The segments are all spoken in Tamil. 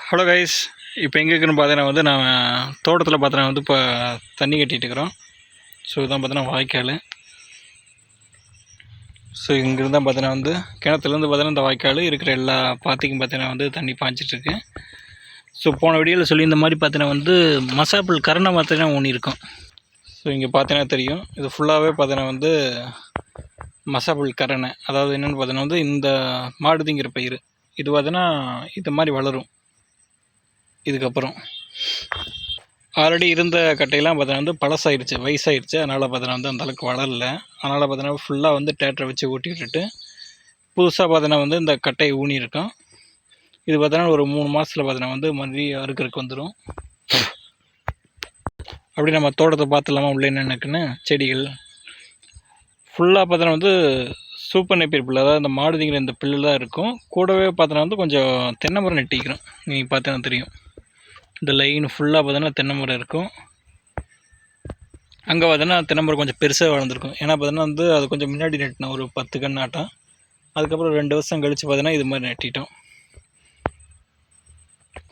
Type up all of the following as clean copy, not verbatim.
Hello guys. இப்போ எங்கே இருக்குன்னு பார்த்தீங்கன்னா நான் தோட்டத்தில் பார்த்தீங்கன்னா இப்போ தண்ணி கட்டிகிட்டு இருக்கிறோம். ஸோ இதான் பார்த்தீங்கன்னா வாய்க்கால். ஸோ இங்கேருந்து தான் பார்த்தீங்கன்னா கிணத்துலேருந்து பார்த்தீங்கன்னா இந்த வாய்க்கால் இருக்கிற எல்லா பாத்திக்கும் பார்த்தீங்கன்னா தண்ணி பாய்ச்சிட்ருக்கு. ஸோ போன வீடியோவில் சொல்லி இந்த மாதிரி பார்த்தீங்கன்னா மசாப்பிள் கரணை பார்த்தீங்கன்னா ஒன்று இருக்கும். ஸோ இங்கே பார்த்தீங்கன்னா தெரியும், இது ஃபுல்லாகவே பார்த்தீங்கன்னா மசாப்பிள் கரணை. அதாவது என்னென்னு பார்த்தீங்கன்னா இந்த மாடுதிங்கிற பயிர் இது பார்த்தீங்கன்னா இது மாதிரி வளரும். இதுக்கப்புறம் ஆல்ரெடி இருந்த கட்டையெல்லாம் பார்த்தீங்கன்னா பழசாயிருச்சு, வயசாயிருச்சு. அதனால் பார்த்தீங்கன்னா அந்தளவுக்கு வளரல. அதனால் பார்த்தீங்கன்னா ஃபுல்லாக டேட்டரை வச்சு ஊட்டி விட்டுட்டு புதுசாக பார்த்தீங்கன்னா இந்த கட்டையை ஊனி இருக்கும். இது பார்த்தீங்கன்னா ஒரு 3 மாதத்தில் பார்த்தீங்கன்னா மறுபடியும் அறுக்கிறதுக்கு வந்துடும். அப்படி நம்ம தோட்டத்தை பார்த்துலாமா உள்ள என்னென்னக்குன்னு. செடிகள் ஃபுல்லாக பார்த்தீங்கன்னா சூப்பர் நெப்பியர் பில்லு, அதாவது இந்த மாடுதிங்கிற இந்த பில்லு தான் இருக்கும். கூடவே பார்த்தீங்கன்னா கொஞ்சம் தென்னை மரம் நெட்டிக்கிறோம். நீங்கள் பார்த்தீங்கன்னா தெரியும், இந்த லைன் ஃபுல்லாக பார்த்தீங்கன்னா தென்னை மரம் இருக்கும். அங்கே பார்த்தீங்கன்னா தென்னை மரம் கொஞ்சம் பெருசாக வளர்ந்துருக்கும். ஏன்னா பார்த்தீங்கன்னா அது கொஞ்சம் முன்னாடி நட்டினோம், ஒரு 10 கன்று ஆட்டம். அதுக்கப்புறம் 2 வருஷம் கழித்து பார்த்தீங்கன்னா இது மாதிரி நட்டிட்டோம்.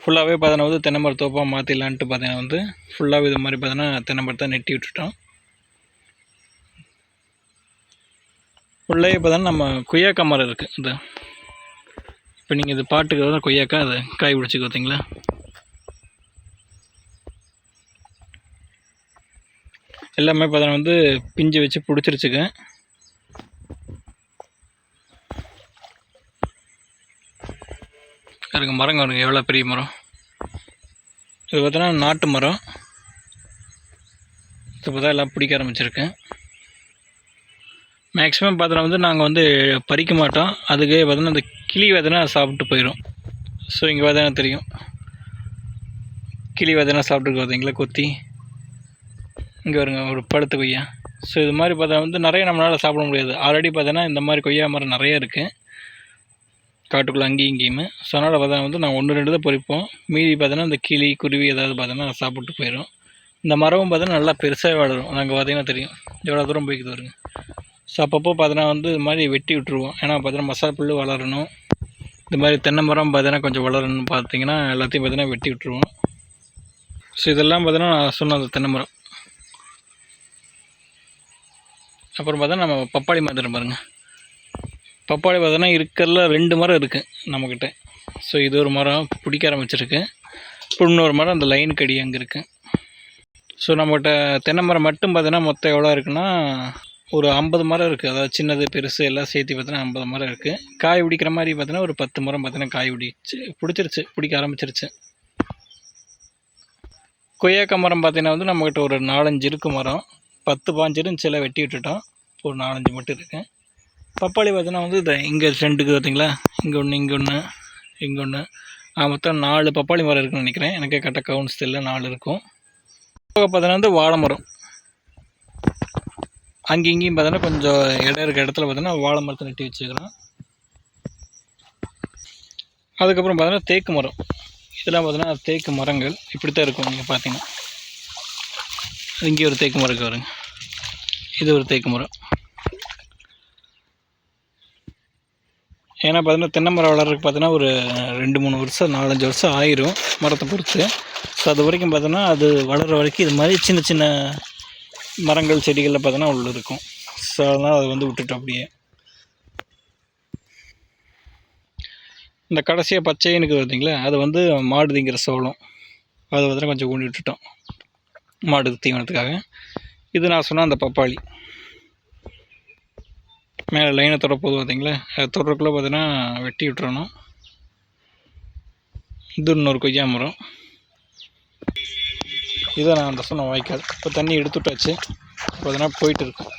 ஃபுல்லாகவே பார்த்தீங்கன்னா தென்னை மரம் தோப்பாக மாற்றிடலான்ட்டு பார்த்தீங்கன்னா ஃபுல்லாகவே இது மாதிரி பார்த்தீங்கன்னா தென்னை மரத்தை நெட்டி விட்டுட்டோம். உள்ளே பார்த்தீங்கன்னா நம்ம கொய்யாக்காய் மரம் இருக்குது. இந்த இப்போ நீங்கள் இது பாட்டுக்கு கொய்யாக்காய் அதை காய் பிடிச்சிக்கு பார்த்தீங்களா. எல்லாமே பார்த்தீங்கன்னா பிஞ்சு வச்சு பிடிச்சிருச்சுங்க. பாருங்க மரங்க வருங்க, எவ்வளோ பெரிய மரம். இது பார்த்தீங்கன்னா நாட்டு மரம். இப்போ தான் எல்லாம் பிடிக்க ஆரம்பிச்சிருக்கேன். மேக்ஸிமம் பார்த்தீங்கன்னா நாங்கள் பறிக்க மாட்டோம். அதுக்கு பார்த்தீங்கன்னா இந்த கிளி பார்த்தீங்கன்னா சாப்பிட்டு போயிடும். ஸோ இங்கே பார்த்தீங்கன்னா தெரியும், கிளி பார்த்தீங்கன்னா சாப்பிட்டுருக்கு பார்த்தீங்களா கொத்தி. இங்கே வருங்க ஒரு பழுத்த கொய்யா. ஸோ இது மாதிரி பார்த்தா நிறைய நம்மளால் சாப்பிட முடியாது. ஆல்ரெடி பார்த்தீங்கன்னா இந்த மாதிரி கொய்யா மரம் நிறைய இருக்குது காட்டுக்குள்ளே அங்கேயும் இங்கேயுமே. ஸோ அதனால் பார்த்தா நான் 1-2 தான் பறிப்போம். மீதி பார்த்தீங்கன்னா இந்த கிளி குருவி ஏதாவது பார்த்தோன்னா சாப்பிட்டு போயிடும். இந்த மரமும் பார்த்தீங்கன்னா நல்லா பெருசாக வளரும். நாங்கள் பார்த்தீங்கன்னா தெரியும் எவ்வளோ தூரம் போய்க்குது வருங்க. ஸோ அப்பப்போ பார்த்தீங்கன்னா இது மாதிரி வெட்டி விட்டுருவோம். ஏன்னா பார்த்தீங்கன்னா மசாலா புல் வளரணும். இந்த மாதிரி தென்னை மரம் பார்த்தீங்கன்னா கொஞ்சம் வளரணும்னு பார்த்தீங்கன்னா எல்லாத்தையும் பார்த்தீங்கன்னா வெட்டி விட்டுருவோம். ஸோ இதெல்லாம் பார்த்தீங்கன்னா நான் சொன்ன அந்த தென்னை மரம். அப்புறம் பார்த்தா நம்ம பப்பாளி மரம் பாருங்கள். பப்பாளி பார்த்தோன்னா இருக்கிறதுல 2 மரம் இருக்குது நம்மக்கிட்ட. ஸோ இது ஒரு மரம் பிடிக்க ஆரம்பிச்சிருக்கு. இப்போ இன்னொரு மரம் அந்த லைன் கடி அங்கே இருக்குது. ஸோ நம்மகிட்ட தென்னை மரம் மட்டும் பார்த்தீங்கன்னா மொத்தம் எவ்வளோ இருக்குன்னா ஒரு 50 மரம் இருக்குது. அதாவது சின்னது பெருசு எல்லாம் சேர்த்து பார்த்தீங்கன்னா 50 மரம் இருக்குது. காய் பிடிக்கிற மாதிரி பார்த்தீங்கன்னா ஒரு 10 மரம் பார்த்தீங்கன்னா காய் பிடிக்க ஆரம்பிச்சிருச்சு. கொய்யாக்காய் மரம் பார்த்தீங்கன்னா நம்மக்கிட்ட ஒரு 4-5 இருக்கு மரம். 10-15 இருந்துச்சு, எல்லாம் வெட்டி விட்டுட்டோம். ஒரு 4-5 மட்டும் இருக்குது. பப்பாளி பார்த்தீங்கன்னா இதை இங்கே 2 பார்த்தீங்களா, இங்கே ஒன்று, இங்கே ஒன்று, இங்கே ஒன்று, மொத்தம் 4 பப்பாளி மரம் இருக்குன்னு நினைக்கிறேன். எனக்கே கரெக்டாக கவுன்ஸ் தெரியல, 4 இருக்கும். பார்த்தீங்கன்னா வாழை மரம் அங்கே இங்கேயும் பார்த்தீங்கன்னா கொஞ்சம் இடம் இருக்கிற இடத்துல பார்த்தீங்கன்னா வாழை மரத்தை நட்டி வச்சுக்கிறோம். அதுக்கப்புறம் பார்த்தீங்கன்னா தேக்கு மரம். இதெல்லாம் பார்த்தீங்கன்னா தேக்கு மரங்கள் இப்படி தான் இருக்கும். நீங்கள் பார்த்தீங்கன்னா இங்கே ஒரு தேக்கு மரம் வருங்க. இது ஒரு தேக்கு மரம். ஏன்னா பார்த்தீங்கன்னா தென்னை மரம் வளர்றதுக்கு பார்த்தீங்கன்னா ஒரு 2-3 வருஷம் 4-5 வருஷம் ஆயிரும் மரத்தை பொறுத்து. ஸோ அது வரைக்கும் பார்த்தோன்னா அது வளர்கிற வரைக்கும் இது மாதிரி சின்ன சின்ன மரங்கள் செடிகளில் பார்த்தோன்னா உள்ள இருக்கும். ஸோ அதனால் அதை விட்டுட்டோம் அப்படியே. இந்த கடைசியாக பச்சைனுக்கு பார்த்தீங்களா, அது மாடு திங்கிற சோளம். அதை பார்த்தீங்கன்னா கொஞ்சம் ஊண்டி விட்டுட்டோம் மாடு தீவனத்துக்காக. இது நான் சொன்னால் அந்த பப்பாளி மேலே லைனை தொட போதும் பார்த்தீங்களா, அது தொடுறதுக்குள்ளே பார்த்தீங்கன்னா வெட்டி விட்டுறணும். இது இன்னொரு கொய்யா மரம். இதை நான் அந்த சொன்ன வாய்க்கால். இப்போ தண்ணி எடுத்து விட்டாச்சு, பார்த்தீங்கன்னா போயிட்டு இருக்கும்.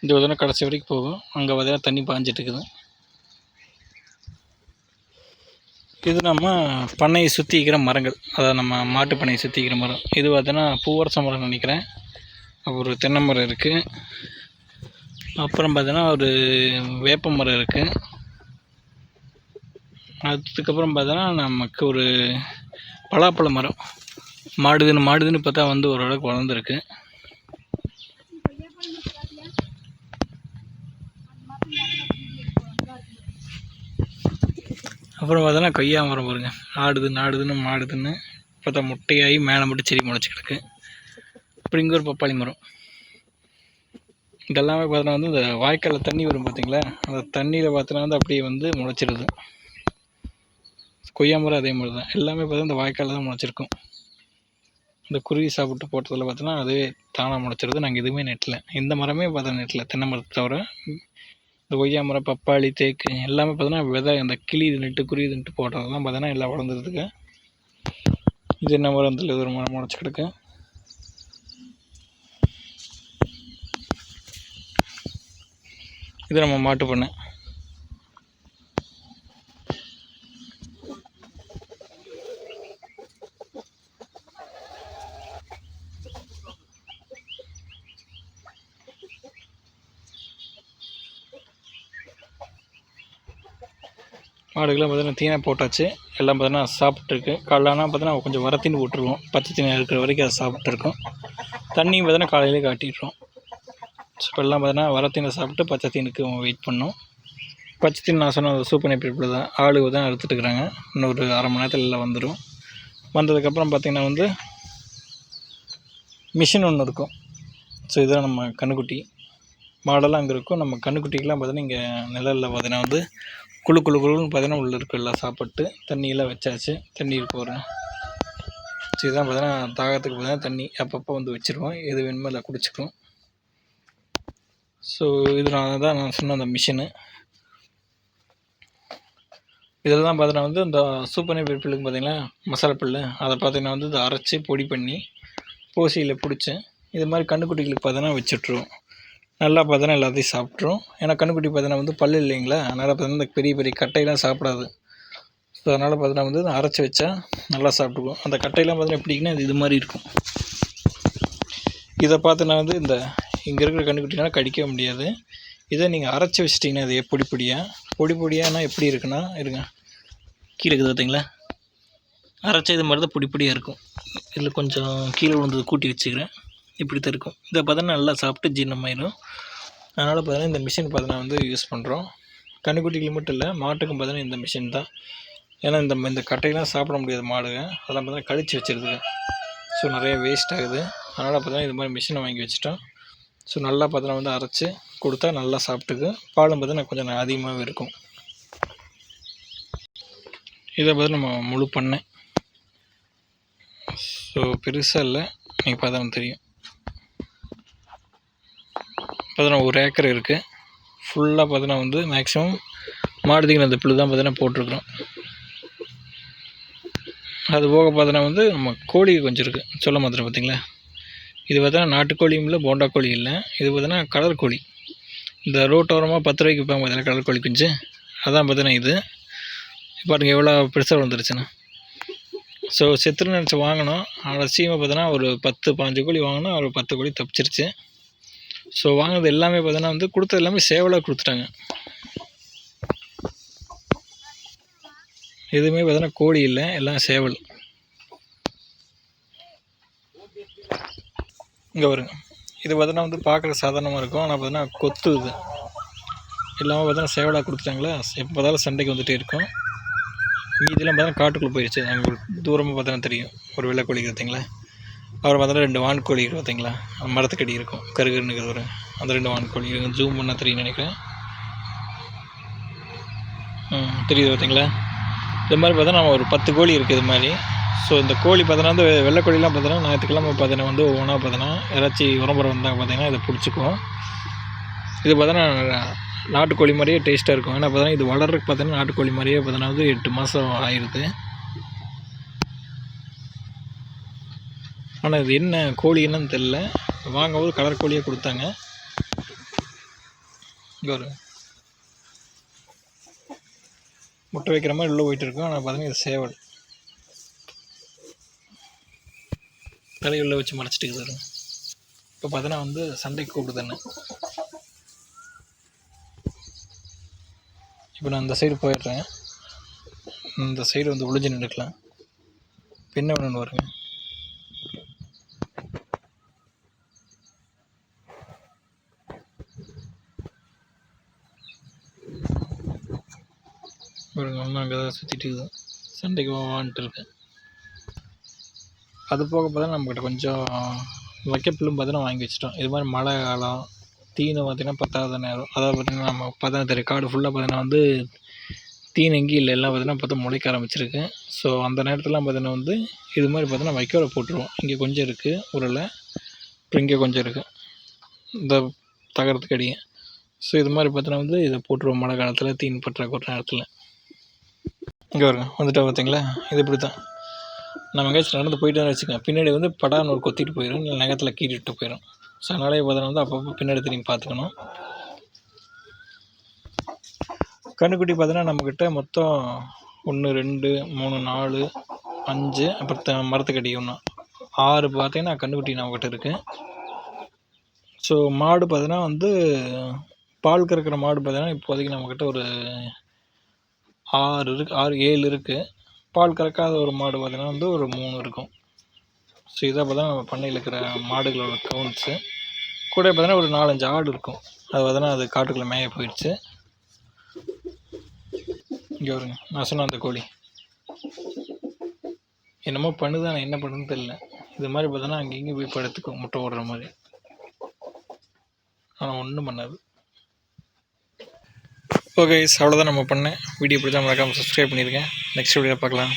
இந்த பார்த்தீங்கன்னா கடைசி வரைக்கும் போகும். அங்கே பார்த்தீங்கன்னா தண்ணி பாஞ்சிட்டு இருக்குது. இது நம்ம பண்ணையை சுற்றிக்கிற மரங்கள், அதாவது நம்ம மாட்டு பண்ணையை சுற்றிக்கிற மரம். இது பார்த்தீங்கன்னா பூவரச மரம் நினைக்கிறேன். அப்புறம் ஒரு தென்னை மரம் இருக்குது. அப்புறம் பார்த்தீங்கன்னா ஒரு வேப்ப மரம் இருக்குது. அதுக்கப்புறம் பார்த்தோன்னா நமக்கு ஒரு பலாப்பழ மரம் மாடுதுன்னு பார்த்தா வந்து ஓரளவுக்கு வளர்ந்துருக்கு. அப்புறம் பார்த்தோன்னா கொய்யா மரம் பாருங்க, மாடுதுன்னு பார்த்தா முட்டையாகி மேலே மட்டும் செடி முளைச்சி கிடக்கு. அப்புறம் இங்கே ஒரு பப்பாளி மரம். இதெல்லாமே பார்த்தோன்னா வந்து இந்த வாய்க்காலில் தண்ணி வரும் பார்த்தீங்களா, அந்த தண்ணியில் பார்த்தோன்னா வந்து அப்படியே வந்து முளைச்சிடுது. கொய்யா மரம் அதே மாதிரி தான், எல்லாமே பார்த்தா இந்த வாய்க்காலில் தான் முளைச்சிருக்கும். இந்த குருவி சாப்பிட்டு போட்டதில் பார்த்தோன்னா அதுவே தானாக முளைச்சிடுது. நாங்கள் எதுவுமே நெட்டில், எந்த மரமே பார்த்தா நெட்டில், தென்னை மரத்தை தவிர. இந்த கொய்யா மரம், பப்பாளி, தேக்கு எல்லாமே பார்த்தோன்னா விதை அந்த கிளி நெட்டு குருவி நெட்டு போட்டதெல்லாம் பார்த்தோன்னா எல்லாம் வளர்ந்துருதுங்க. இது என்ன மரம் தெரியல, இது ஒரு மரம் முளைச்சி கிடக்கு. இது நம்ம மாட்டு பண்ணை. மாடுகள்லாம் பார்த்தீங்கன்னா தீனை போட்டாச்சு, எல்லாம் பார்த்தீங்கன்னா சாப்பிட்ருக்கு. காலைலனா பார்த்தீங்கன்னா கொஞ்சம் வரத்தீனி விட்டுருவோம், பச்சை தீனை இருக்கிற வரைக்கும் அதை சாப்பிட்ருக்கோம். தண்ணியும் பார்த்தீங்கன்னா காலையிலே காட்டிடுறோம். ஸோ இப்போ எல்லாம் பார்த்தீங்கன்னா வரத்தீனை சாப்பிட்டு பச்சை தீனுக்கு வெயிட் பண்ணோம். பச்சை தீனி நான் சொன்ன சூப்பர் நெப்பிள் தான், ஆளுக தான் எடுத்துகிட்டு இருக்கிறாங்க. இன்னொரு அரை மணி நேரத்தில் எல்லாம் வந்துடும். வந்ததுக்கப்புறம் பார்த்திங்கன்னா வந்து மிஷின் ஒன்று இருக்கும். ஸோ இதுதான் நம்ம கன்றுக்குட்டி. மாடெல்லாம் அங்கே இருக்கும். நம்ம கன்றுக்குட்டிக்கெலாம் பார்த்தீங்கன்னா இங்கே நிழலில் பார்த்தீங்கன்னா வந்து குழுன்னு பார்த்தீங்கன்னா உள்ளே இருக்கும். எல்லாம் சாப்பிட்டு தண்ணியெல்லாம் வச்சாச்சு. தண்ணி இருக்கும் ஒரு. ஸோ இதுதான் பார்த்தீங்கன்னா தாகத்துக்கு பார்த்தீங்கன்னா தண்ணி அப்பப்போ வந்து வச்சுருவோம், எது வேணுமோ இல்லை குடிச்சிக்கும். ஸோ இது நான் சொன்ன அந்த மிஷினு. இதில் தான் பார்த்தீங்கன்னா வந்து இந்த சூப்பர் நெப்பிள் புல்லுக்கு பார்த்தீங்கன்னா மசாலா புல், அதை பார்த்தீங்கன்னா வந்து இதை அரைச்சி பொடி பண்ணி போசியில் பிடிச்சி இது மாதிரி கன்றுக்குட்டிகளுக்கு பார்த்தீங்கன்னா வச்சுட்ருவோம். நல்லா பார்த்தோன்னா எல்லாத்தையும் சாப்பிட்ரும். ஏன்னா கன்றுக்குட்டி பார்த்தீங்கன்னா வந்து பல் இல்லைங்களா, அதனால் பார்த்தீங்கன்னா இந்த பெரிய பெரிய கட்டையெல்லாம் சாப்பிடாது. ஸோ அதனால் பார்த்தீங்கன்னா வந்து அரைச்சி வச்சா நல்லா சாப்பிட்டுக்குவோம். அந்த கட்டையெல்லாம் பார்த்தீங்கன்னா எப்படின்னா இது மாதிரி இருக்கும். இதை பார்த்தோன்னா வந்து இந்த இங்கே இருக்கிற கன்றுக்குட்டினால கடிக்க முடியாது. இதை நீங்கள் அரைச்சி வச்சிட்டிங்கன்னா இது பொடி பொடியானா எப்படி இருக்குன்னா இருங்க, கீழே இருக்குது பார்த்தீங்களா, அரைச்ச இது மாதிரி தான் பொடியாக இருக்கும். இதில் கொஞ்சம் கீழே விழுந்தது கூட்டி வச்சுக்கிறேன், இப்படி தான் இருக்கும். இதை பார்த்தோன்னா நல்லா சாப்பிட்டு ஜீரணமாயிடும். அதனால் பார்த்தீங்கன்னா இந்த மிஷின் பார்த்தீங்கன்னா வந்து யூஸ் பண்ணுறோம். கன்றுக்குட்டிகள் மட்டும் இல்லை, மாட்டுக்கும் பார்த்தீங்கன்னா இந்த மிஷின் தான். ஏன்னா இந்த கட்டையெல்லாம் சாப்பிட முடியாது மாடுங்க, அதெல்லாம் பார்த்தீங்கன்னா கழிச்சு வச்சிருதுங்க. ஸோ நிறைய வேஸ்ட் ஆகுது. அதனால் பார்த்தீங்கன்னா இது மாதிரி மிஷினை வாங்கி வச்சுட்டோம். ஸோ நல்லா பார்த்தீங்கன்னா வந்து அரைச்சி கொடுத்தா நல்லா சாப்பிட்டுக்கு. பாலும் பார்த்தீங்கன்னா கொஞ்சம் அதிகமாகவே இருக்கும். இதை பார்த்து நம்ம முழு பண்ணை. ஸோ பெருசாக இல்லை, நீங்கள் பார்த்தா தெரியும். பார்த்தீங்கன்னா 1 ஏக்கர் இருக்குது. ஃபுல்லாக பார்த்தீங்கன்னா வந்து மேக்ஸிமம் மாடுதிக்கு அந்த புல்லு தான் பார்த்தீங்கன்னா போட்டிருக்குறோம். அது போக பார்த்தீங்கன்னா வந்து நம்ம கோழி கொஞ்சம் இருக்குது, சொல்ல மாத்திரம் பார்த்தீங்களா. இது பார்த்தீங்கன்னா நாட்டுக்கோழியும் இல்லை, போண்டா கோழி இல்லை. இது பார்த்தீங்கன்னா கலர் கோழி. இந்த ரோட்டோரமாக 10 ரூபாய்க்கு விற்பாங்க பார்த்தீங்கன்னா கலர் கோழி குஞ்சு, அதான் பார்த்தீங்கன்னா இது. பாருங்கள் எவ்வளோ பெருசாக வந்துருச்சுன்னா. ஸோ செத்துன்னு நினச்சி வாங்கினோம், ஆனால் சீமை பார்த்தோன்னா ஒரு 10-15 கோழி வாங்கினோம், ஒரு 10 கோழி தப்பிச்சிருச்சு. ஸோ வாங்கினது எல்லாமே பார்த்தோன்னா வந்து கொடுத்தது எல்லாமே சேவலாக கொடுத்துட்டாங்க. எதுவுமே பார்த்தோன்னா கோழி இல்லை, எல்லாம் சேவல். இங்கே வருங்க, இது பார்த்தோன்னா வந்து பார்க்குற சாதாரணமாக இருக்கும், ஆனால் பார்த்தோன்னா கொத்து இது எல்லாமே பார்த்தோன்னா சேவலாக கொடுத்துட்டாங்களா. எப்போ பார்த்தாலும் சண்டைக்கு வந்துகிட்டே இருக்கும். மீதிலாம் பார்த்தோன்னா காட்டுக்குள்ளே போயிடுச்சு. அங்கே தூரமாக பார்த்தோன்னா தெரியும் ஒரு வெள்ளைக்கோழி பார்த்தீங்களா. அப்புறம் பார்த்தோன்னா 2 வான்கோழி இருக்குது பார்த்தீங்களா, மரத்துக்கடி இருக்கும் கருகருன்னு ஒரு, அந்த 2 வான்கோழி இருக்குது. ஜூம் பண்ணால் தெரியும் நினைக்கிறேன். தெரியுது பார்த்தீங்களா. இது மாதிரி பார்த்தோன்னா நம்ம ஒரு 10 கோழி இருக்குது இது மாதிரி. ஸோ இந்த கோழி பார்த்தோன்னா வந்து வெள்ளைக்கோழிலாம் பார்த்தோன்னா ஞாயிற்றுக்கிழமை பார்த்தோன்னா வந்து ஒவ்வொன்றா பார்த்தோன்னா யாராச்சும் உரம்புறம் வந்தாங்க பார்த்தீங்கன்னா இதை பிடிச்சிக்குவோம். இது பார்த்தோன்னா நாட்டுக்கோழி மாதிரியே டேஸ்ட்டாக இருக்கும். ஏன்னா பார்த்தோன்னா இது வளர்றதுக்கு பார்த்தோன்னா நாட்டுக்கோழி மாதிரியே பார்த்தோன்னா வந்து 8 மாதம் ஆயிடுது. ஆனால் இது என்ன கோழி என்னன்னு தெரில, வாங்கும்போது கலர் கோழியாக கொடுத்தாங்க. இங்கே ஒரு முட்டை வைக்கிற மாதிரி உள்ளே போயிட்டு இருக்கும். ஆனால் பார்த்தீங்கன்னா இது சேவல் தலையை உள்ளே வச்சு மறைச்சிட்டு இருக்குது. இப்போ பார்த்தோன்னா வந்து சண்டைக்கு கூப்பிடுதுன்னு. இப்போ நான் அந்த சைடு போயிடுறேன். இந்த சைடு வந்து ஒளிஞ்சு நின்றுக்கலாம். பின்ன ஒன்று வருங்க. ஒன்று அங்கே தான் சுற்றிட்டு இருக்குது, சண்டைக்கு வான்ட்டு இருக்கேன். அது போக பார்த்தா நம்மக்கிட்ட கொஞ்சம் வைக்கப்புல்லும் பார்த்தீங்கன்னா வாங்கி வச்சிட்டோம். இது மாதிரி மழை காலம் தீனி பார்த்திங்கன்னா பத்தாவது நேரம், அதாவது பார்த்திங்கன்னா நம்ம பார்த்தா தெரியும் காடு ஃபுல்லாக பார்த்திங்கன்னா வந்து தீனி எங்கேயும் இல்லை, எல்லாம் பார்த்திங்கன்னா பார்த்தா முளைக்க ஆரம்பிச்சிருக்கு. ஸோ அந்த நேரத்துலாம் பார்த்திங்கன்னா வந்து இது மாதிரி பார்த்திங்கன்னா வைக்கோலை போட்டுருவோம். இங்கே கொஞ்சம் இருக்குது உரலை, அப்புறம் இங்கே கொஞ்சம் இருக்குது இந்த தகரத்துக்கு அடியே. ஸோ இது மாதிரி பார்த்தீங்கன்னா வந்து இதை போட்டுருவோம் மழை காலத்தில் தீனி பற்றாக்குற நேரத்தில். இங்கே வருங்க வந்துட்டா பார்த்தீங்களா, இது இப்படி தான் நம்ம எங்கேயாச்சும் நடந்து போயிட்டு வச்சுக்கோங்க, பின்னாடி வந்து படான்னு ஒரு கொத்திட்டு போயிடும், இல்லை நகத்தில் கீறிட்டு போயிடும். ஸோ அதனாலே பார்த்தீங்கன்னா வந்து அப்பப்போ பின்னாடி திரும்பி பார்த்துக்கணும். கன்றுக்குட்டி பார்த்தீங்கன்னா நம்மக்கிட்ட மொத்தம் 1 2 3 4 5 அப்புறம் மரத்துக்கடி 1 6 பார்த்தீங்கன்னா கன்றுக்குட்டி நம்மக்கிட்ட இருக்குது. ஸோ மாடு பார்த்தீங்கன்னா வந்து பால் கறக்கிற மாடு பார்த்தீங்கன்னா இப்போதைக்கு நம்மக்கிட்ட ஒரு 6 இருக்குது, 6 7 இருக்குது. பால் கறக்காத ஒரு மாடு பார்த்தீங்கன்னா வந்து ஒரு 3 இருக்கும். ஸோ இதை பார்த்தா நம்ம பண்ணையில் இருக்கிற மாடுகளோட கவுண்ட்ஸு. கூட பார்த்தீங்கன்னா ஒரு 4-5 ஆடு இருக்கும், அது பார்த்தீங்கன்னா அது காட்டுக்குள்ளே மேய போயிடுச்சு. இங்கே வருங்க, நான் சொன்ன அந்த கோழி என்னமோ பண்ணுது, ஆனால் என்ன பண்ணுதுன்னு தெரியல. இது மாதிரி பார்த்தோன்னா அங்கேயும் போய் படுத்துக்கும் முட்டை ஓடுற மாதிரி, ஆனால் ஒன்றும் பண்ணாது. ஓகே, அவ்வளோதான் நம்ம பண்ணேன் வீடியோ. பிடிச்சா மறக்காமல் சப்ஸ்கிரைப் பண்ணியிருக்கேன். நெக்ஸ்ட் வீடியோவில் பார்க்கலாம்.